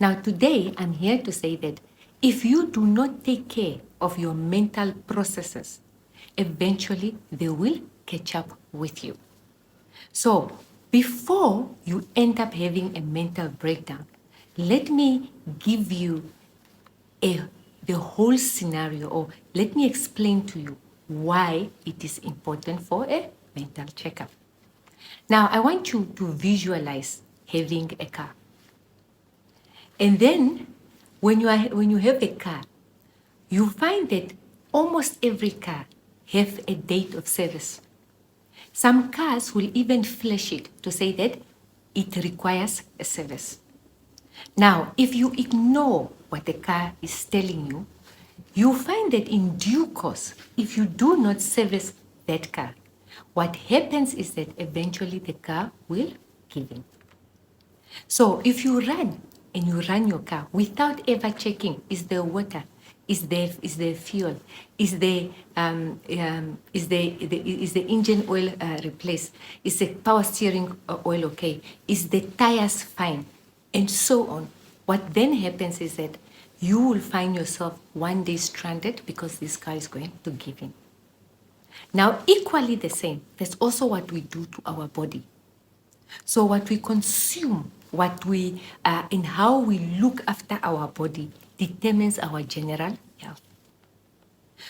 Now, today, I'm here to say that if you do not take care of your mental processes, eventually they will catch up with you. So, before you end up having a mental breakdown, let me give you the whole scenario, or let me explain to you why it is important for a mental checkup. Now, I want you to visualize having a car. And then when you have a car, you find that almost every car have a date of service. Some cars will even flash it to say that it requires a service. Now, if you ignore what the car is telling you, you find that in due course, if you do not service that car, what happens is that eventually the car will give in. So if you run and you run your car without ever checking, is there water? Is there fuel? Is the engine oil replaced? Is the power steering oil okay? Is the tires fine? And so on. What then happens is that you will find yourself one day stranded because this car is going to give in. Now, equally the same, that's also what we do to our body. So what we consume, and how we look after our body determines our general health.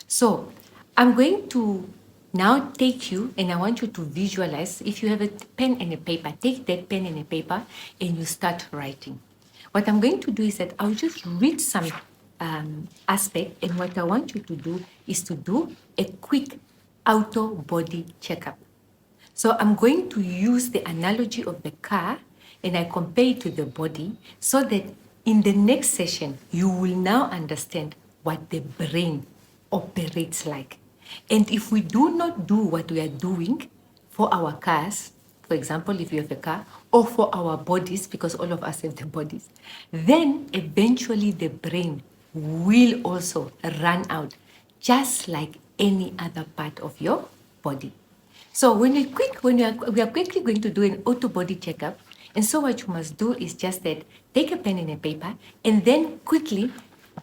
So I'm going to now take you, and I want you to visualize. If you have a pen and a paper, take that pen and a paper and you start writing. What I'm going to do is that I'll just read some aspect, and what I want you to do is to do a quick auto body checkup. So I'm going to use the analogy of the car and I compare it to the body so that in the next session, you will now understand what the brain operates like. And if we do not do what we are doing for our cars, for example, if you have a car, or for our bodies, because all of us have the bodies, then eventually the brain will also run out, just like any other part of your body. So we are quickly going to do an auto body checkup. And so what you must do is just that, take a pen and a paper, and then quickly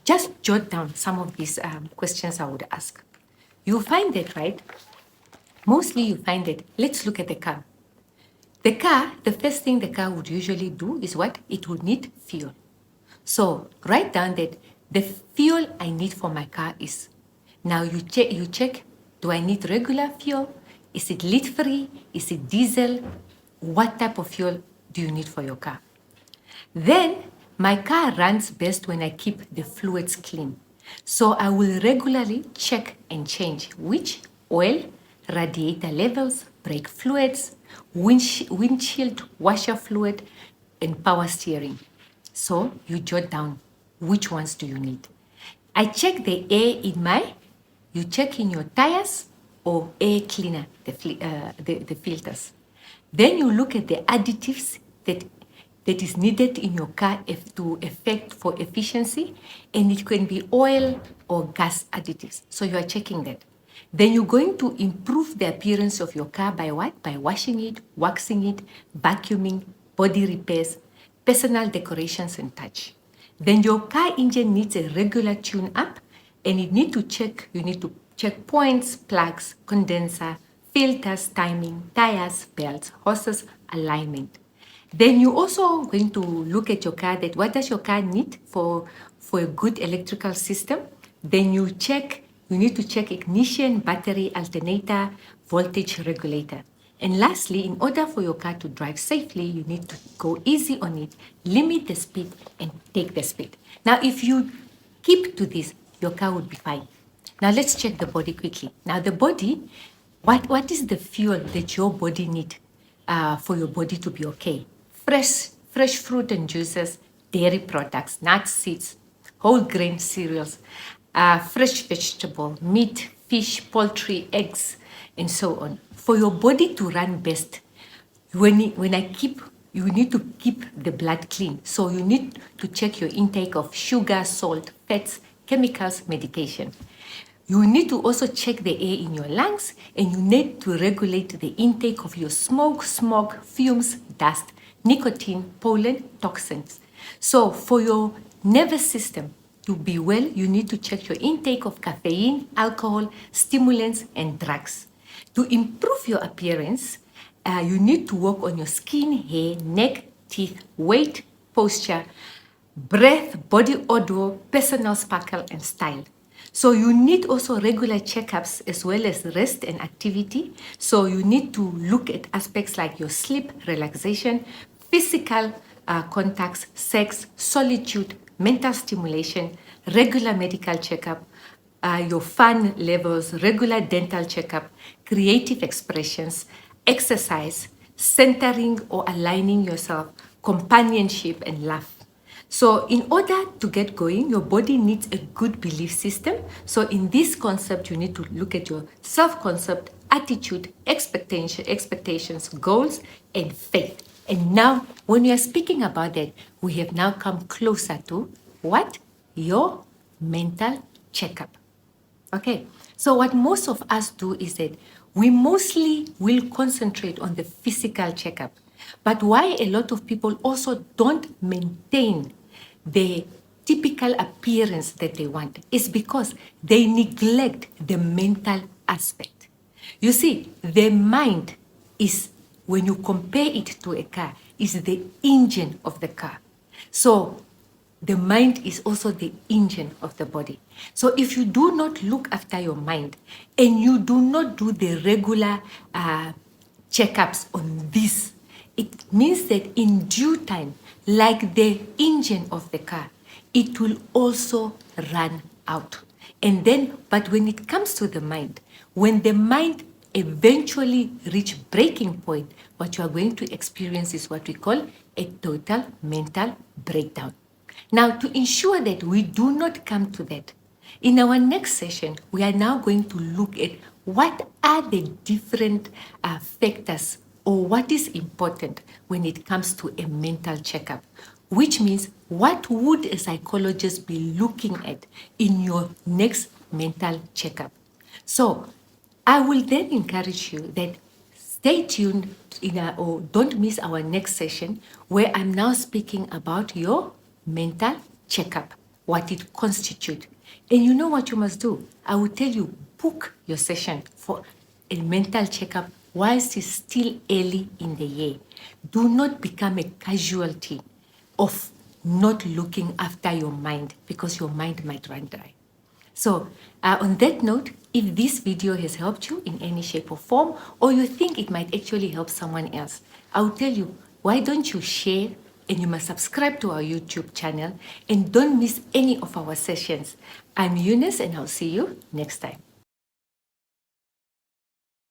just jot down some of these questions I would ask. You'll find that, right? Mostly you find that, let's look at the car. The car, the first thing the car would usually do is what? It would need fuel. So write down that the fuel I need for my car is, now you check, do I need regular fuel? Is it lead free? Is it diesel? What type of fuel do you need for your car? Then my car runs best when I keep the fluids clean. So I will regularly check and change which oil, radiator levels, brake fluids, windshield washer fluid, and power steering. So you jot down which ones do you need. I check the air you check in your tires or air cleaner, the filters. Then you look at the additives that is needed in your car to effect for efficiency, and it can be oil or gas additives. So you are checking that. Then you're going to improve the appearance of your car by what? By washing it, waxing it, vacuuming, body repairs, personal decorations, and touch. Then your car engine needs a regular tune-up, and you need to check points, plugs, condenser, filters, timing, tires, belts, hoses, alignment. Then you're also going to look at your car, that what does your car need for a good electrical system. Then you need to check ignition, battery, alternator, voltage regulator. And lastly, in order for your car to drive safely, you need to go easy on it, limit the speed, and take the speed. Now, if you keep to this, your car would be fine. Now, let's check the body quickly. Now, the body, what is the fuel that your body needs for your body to be okay? Fresh fruit and juices, dairy products, nuts, seeds, whole grain cereals, fresh vegetable, meat, fish, poultry, eggs, and so on. For your body to run best, you need to keep the blood clean. So you need to check your intake of sugar, salt, fats, chemicals, medication. You need to also check the air in your lungs, and you need to regulate the intake of your smoke, fumes, dust, nicotine, pollen, toxins. So for your nervous system to be well, you need to check your intake of caffeine, alcohol, stimulants, and drugs. To improve your appearance, you need to work on your skin, hair, neck, teeth, weight, posture, breath, body odor, personal sparkle, and style. So you need also regular checkups as well as rest and activity. So you need to look at aspects like your sleep, relaxation, physical contacts, sex, solitude, mental stimulation, regular medical checkup, your fun levels, regular dental checkup, creative expressions, exercise, centering or aligning yourself, companionship, and love. So in order to get going, your body needs a good belief system. So in this concept, you need to look at your self-concept, attitude, expectations, goals, and faith. And now, when we are speaking about that, we have now come closer to what? Your mental checkup. Okay, so what most of us do is that we mostly will concentrate on the physical checkup. But why a lot of people also don't maintain the typical appearance that they want is because they neglect the mental aspect. You see, the mind is, when you compare it to a car, is the engine of the car. So the mind is also the engine of the body. So if you do not look after your mind and you do not do the regular checkups on this, it means that in due time, like the engine of the car, it will also run out. And then, but when it comes to the mind, when the mind eventually reach breaking point, what you are going to experience is what we call a total mental breakdown. Now, to ensure that we do not come to that, in our next session, we are now going to look at what are the different factors or what is important when it comes to a mental checkup, which means what would a psychologist be looking at in your next mental checkup. So I will then encourage you that stay tuned or don't miss our next session where I'm now speaking about your mental checkup, what it constitutes. And you know what you must do? I will tell you, book your session for a mental checkup whilst it's still early in the year. Do not become a casualty of not looking after your mind because your mind might run dry. So on that note, if this video has helped you in any shape or form, or you think it might actually help someone else, I will tell you, why don't you share, and you must subscribe to our YouTube channel and don't miss any of our sessions. I'm Eunice and I'll see you next time.